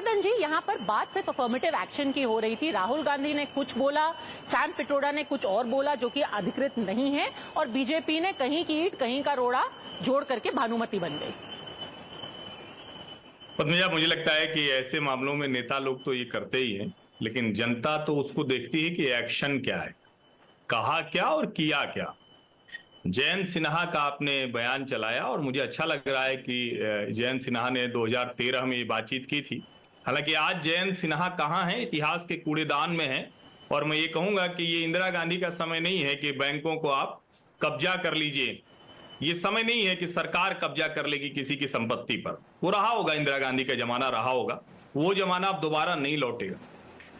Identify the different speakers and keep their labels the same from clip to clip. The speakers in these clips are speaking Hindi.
Speaker 1: हर्षवर्धन जी, यहाँ पर बात सिर्फ अफर्मेटिव एक्शन की हो रही थी। राहुल गांधी ने कुछ बोला, सैम पिट्रोडा ने कुछ और बोला जो कि अधिकृत नहीं है, और बीजेपी ने कहीं की ईंट कहीं का रोड़ा जोड़ करके भानुमति बन गई।
Speaker 2: पद्मजा, मुझे लगता है कि ऐसे मामलों में नेता लोग तो ये करते ही हैं, लेकिन जनता तो उसको देखती है कि एक्शन क्या है, कहा क्या और किया क्या। जयंत सिन्हा का आपने बयान चलाया और मुझे अच्छा लग रहा है कि जयंत सिन्हा ने 2013 में ये बातचीत की थी। हालांकि आज जयंत सिन्हा कहाँ है, इतिहास के कूड़ेदान में है। और मैं ये कहूंगा कि ये इंदिरा गांधी का समय नहीं है कि बैंकों को आप कब्जा कर लीजिए। ये समय नहीं है कि सरकार कब्जा कर लेगी किसी की संपत्ति पर। वो रहा होगा, इंदिरा गांधी का जमाना रहा होगा, वो जमाना अब दोबारा नहीं लौटेगा।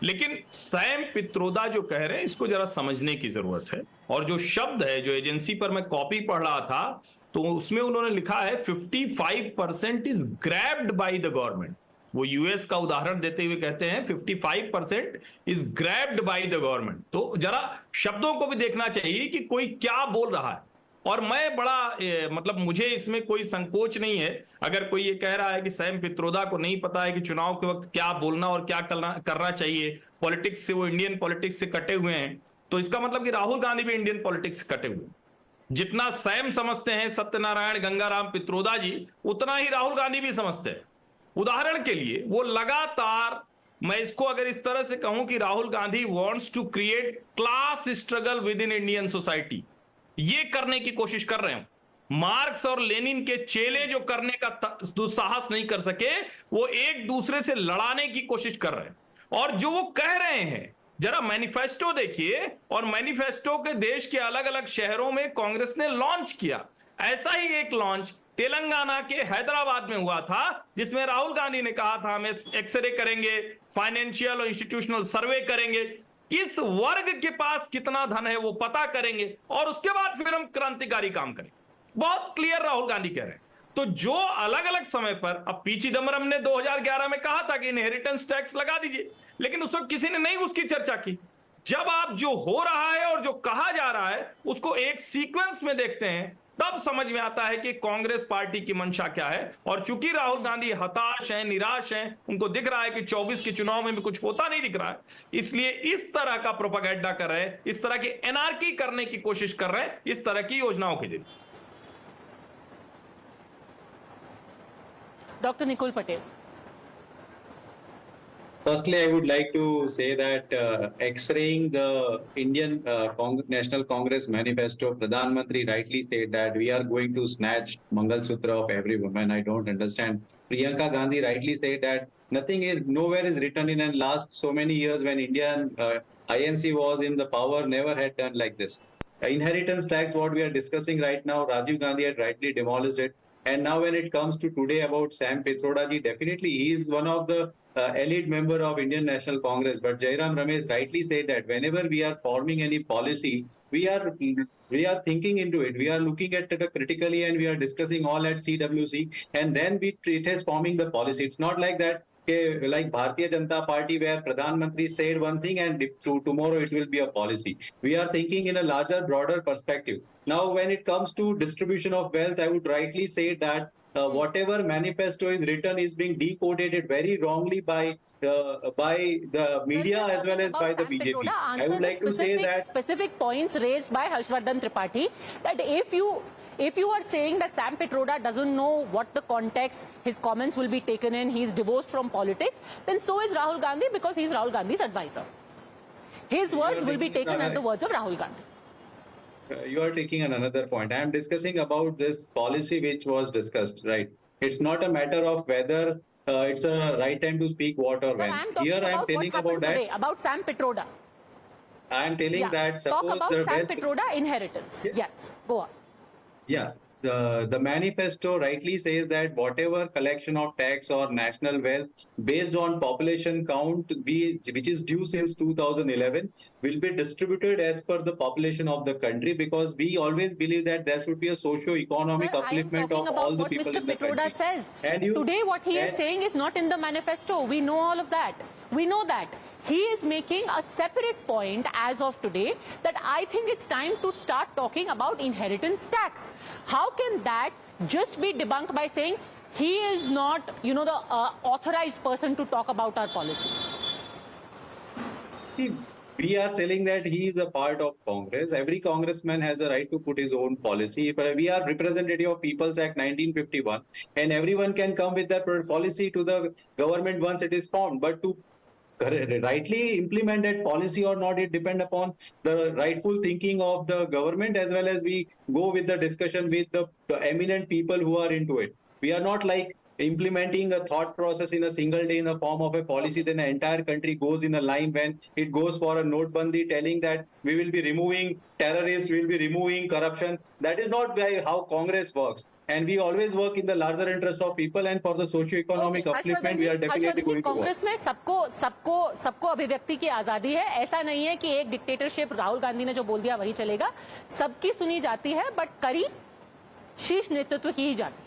Speaker 2: लेकिन सैम पित्रोदा जो कह रहे हैं, इसको जरा समझने की जरूरत है। और जो शब्द है, जो एजेंसी पर मैं कॉपी पढ़ रहा था, तो उसमें उन्होंने लिखा है 55% is grabbed by the government. वो यूएस का उदाहरण देते हुए कहते हैं 55% is grabbed by the government. तो जरा शब्दों को भी देखना चाहिए कि कोई क्या बोल रहा है। और मैं बड़ा मतलब मुझे इसमें कोई संकोच नहीं है अगर कोई ये कह रहा है कि सैम पित्रोदा को नहीं पता है कि चुनाव के वक्त क्या बोलना और क्या करना चाहिए, पॉलिटिक्स से, वो इंडियन पॉलिटिक्स से कटे हुए हैं, तो इसका मतलब कि राहुल गांधी भी इंडियन पॉलिटिक्स से कटे हुए हैं। जितना सैम समझते हैं सत्यनारायण गंगाराम पित्रोदा जी, उतना ही राहुल गांधी भी समझते हैं। उदाहरण के लिए वो लगातार, मैं इसको अगर इस तरह से कहूं कि Rahul Gandhi wants to create class struggle within Indian society, ये करने की कोशिश कर रहे हैं। मार्क्स और लेनिन के चेले जो करने का दुस्साहस नहीं कर सके, वो एक दूसरे से लड़ाने की कोशिश कर रहे हैं। और जो वो कह रहे हैं, जरा मैनिफेस्टो देखिए, और मैनिफेस्टो के देश के अलग अलग शहरों में कांग्रेस ने लॉन्च किया। ऐसा ही एक लॉन्च तेलंगाना के हैदराबाद में हुआ था, जिसमें राहुल गांधी ने कहा था हम एक्सरे करेंगे, फाइनेंशियल और इंस्टीट्यूशनल सर्वे करेंगे, किस वर्ग के पास कितना धन है वो पता करेंगे, और उसके बाद फिर हम क्रांतिकारी काम करेंगे। बहुत क्लियर राहुल गांधी कह रहे हैं। तो जो अलग अलग समय पर, अब पी चिदम्बरम ने 2011 में कहा था कि इनहेरिटेंस टैक्स लगा दीजिए, लेकिन उस वक्त किसी ने नहीं उसकी चर्चा की। जब आप जो हो रहा है और जो कहा जा रहा है उसको एक सीक्वेंस में देखते हैं, तब समझ में आता है कि कांग्रेस पार्टी की मंशा क्या है। और चूंकि राहुल गांधी हताश हैं, निराश हैं, उनको दिख रहा है कि 24 के चुनाव में भी कुछ होता नहीं दिख रहा है, इसलिए इस तरह का प्रोपेगेंडा कर रहे हैं, इस तरह की एनार्की करने की कोशिश कर रहे हैं, इस तरह की योजनाओं के जरिए।
Speaker 1: Doctor Nikul Patel.
Speaker 3: Firstly, I would like to say that X-raying the Indian National Congress manifesto, Pradhan Mantri rightly said that we are going to snatch Mangal Sutra of every woman. I don't understand. Priyanka Gandhi rightly said that nowhere is written in the last so many years when Indian INC was in the power, never had done like this. Inheritance tax, what we are discussing right now, Rajiv Gandhi had rightly demolished it. And now when it comes to today about Sam Pitroda ji, definitely he is one of the elite member of Indian National Congress. But Jairam Ramesh rightly said that whenever we are forming any policy, we are thinking into it. We are looking at it critically and we are discussing all at CWC, and then it is forming the policy. It's not like that. Like Bharatiya Janata Party, where Pradhan Mantri said one thing and tomorrow it will be a policy. We are thinking in a larger, broader perspective. Now, when it comes to distribution of wealth, I would rightly say that whatever manifesto is written is being decoded very wrongly by the media as well as by the BJP. I would like to say that
Speaker 1: specific points raised by Harshvardhan Tripathi, that if you are saying that Sam Pitroda doesn't know what the context his comments will be taken in, he's divorced from politics, then so is Rahul Gandhi, because he's Rahul Gandhi's advisor. His words will be taken as the words of Rahul Gandhi.
Speaker 3: You are taking another point. I am discussing about this policy which was discussed, right? It's not a matter of whether it's a right time to speak what or when.
Speaker 1: Here I am telling about that. Today, about Sam Pitroda.
Speaker 3: I am telling that suppose
Speaker 1: talk about Sam Pitroda inheritance. Yes, go on.
Speaker 3: Yeah. The manifesto rightly says that whatever collection of tax or national wealth based on population count which is due since 2011 will be distributed as per the population of the country, because we always believe that there should be a socio-economic upliftment of all the people in the country.
Speaker 1: Says. Today what he is saying is not in the manifesto. We know all of that. We know that. He is making a separate point as of today that I think it's time to start talking about inheritance tax. How can that just be debunked by saying he is not, the authorized person to talk about our policy.
Speaker 3: See, we are telling that he is a part of Congress. Every congressman has a right to put his own policy. But we are representative of People's Act 1951, and everyone can come with their policy to the government once it is formed. But to rightly implement that policy or not, it depends upon the rightful thinking of the government, as well as we go with the discussion with the eminent people who are into it. We are not like implementing a thought process in a single day in the form of a policy, then the entire country goes in a line when it goes for a notebandi telling that we will be removing terrorists, we will be removing corruption. That is not how Congress works. And we always work in the larger interest of people, and for the socio-economic upliftment, we are definitely going to work.
Speaker 1: Congress में सबको अभिव्यक्ति की आजादी है. ऐसा नहीं है कि एक डिक्टेटरशिप राहुल गांधी ने जो बोल दिया वही चलेगा. सबकी सुनी जाती है, बट करी शीर्ष नेतृत्व की ही जाती है.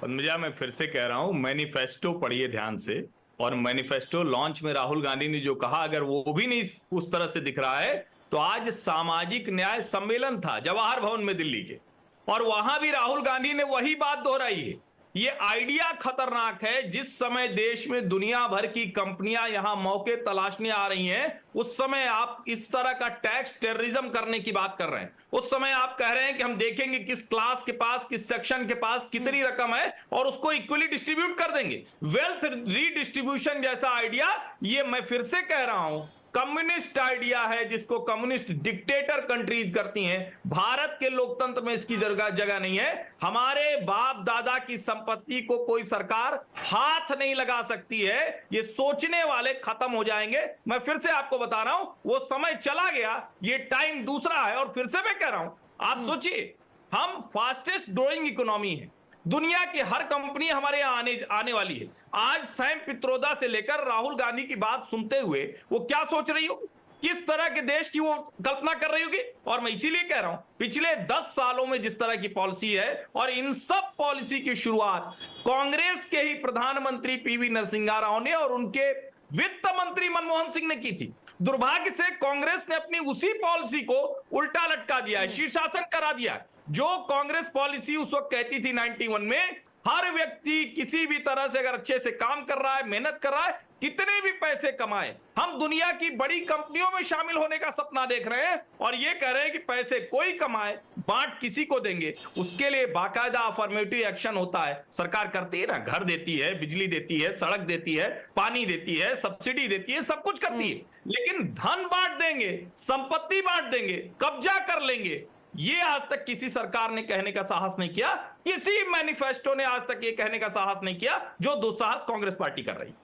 Speaker 2: पद्मजा, मैं फिर से कह रहा हूं, मैनिफेस्टो पढ़िए ध्यान से. और मैनिफेस्टो लॉन्च में राहुल गांधी ने जो कहा, अगर वो भी नहीं उस तरह से दिख रहा है, तो आज सामाजिक न्याय सम्मेलन था जवाहर भवन में दिल्ली के, और वहां भी राहुल गांधी ने वही बात दोहराई है. ये आइडिया खतरनाक है. जिस समय देश में दुनिया भर की कंपनियां यहां मौके तलाशने आ रही हैं, उस समय आप इस तरह का टैक्स टेररिज्म करने की बात कर रहे हैं. उस समय आप कह रहे हैं कि हम देखेंगे किस क्लास के पास, किस सेक्शन के पास कितनी रकम है और उसको इक्वली डिस्ट्रीब्यूट कर देंगे. वेल्थ रीडिस्ट्रीब्यूशन जैसा आइडिया, ये मैं फिर से कह रहा हूं, कम्युनिस्ट आइडिया है, जिसको कम्युनिस्ट डिक्टेटर कंट्रीज करती हैं. भारत के लोकतंत्र में इसकी जगह नहीं है. हमारे बाप दादा की संपत्ति को कोई सरकार हाथ नहीं लगा सकती है. ये सोचने वाले खत्म हो जाएंगे. मैं फिर से आपको बता रहा हूं, वो समय चला गया, ये टाइम दूसरा है. और फिर से मैं कह रहा हूं, आप सोचिए, हम फास्टेस्ट ग्रोइंग इकोनॉमी है. दुनिया की हर कंपनी हमारे यहां आने वाली है. आज सैम पित्रोदा से लेकर राहुल गांधी की बात सुनते हुए वो क्या सोच रही हो, किस तरह के देश की वो कल्पना कर रही होगी. और मैं इसीलिए कह रहा हूं, पिछले 10 सालों में जिस तरह की पॉलिसी है, और इन सब पॉलिसी की शुरुआत कांग्रेस के ही प्रधानमंत्री पीवी नरसिम्हा राव ने और उनके वित्त मंत्री मनमोहन सिंह ने की थी. दुर्भाग्य से कांग्रेस ने अपनी उसी पॉलिसी को उल्टा लटका दिया है, शीर्षासन करा दिया है. जो कांग्रेस पॉलिसी उस वक्त कहती थी 91 में, हर व्यक्ति किसी भी तरह से अगर अच्छे से काम कर रहा है, मेहनत कर रहा है, कितने भी पैसे कमाए, हम दुनिया की बड़ी कंपनियों में शामिल होने का सपना देख रहे हैं. और ये कह रहे हैं कि पैसे कोई कमाए, बांट किसी को देंगे. उसके लिए बाकायदा अफर्मेटिव एक्शन होता है. सरकार करती है ना, घर देती है, बिजली देती है, सड़क देती है, पानी देती है, सब्सिडी देती है, सब कुछ करती है. लेकिन धन बांट देंगे, संपत्ति बांट देंगे, कब्जा कर लेंगे, ये आज तक किसी सरकार ने कहने का साहस नहीं किया. किसी मैनिफेस्टो ने आज तक ये कहने का साहस नहीं किया जो दुस्साहस कांग्रेस पार्टी कर रही है.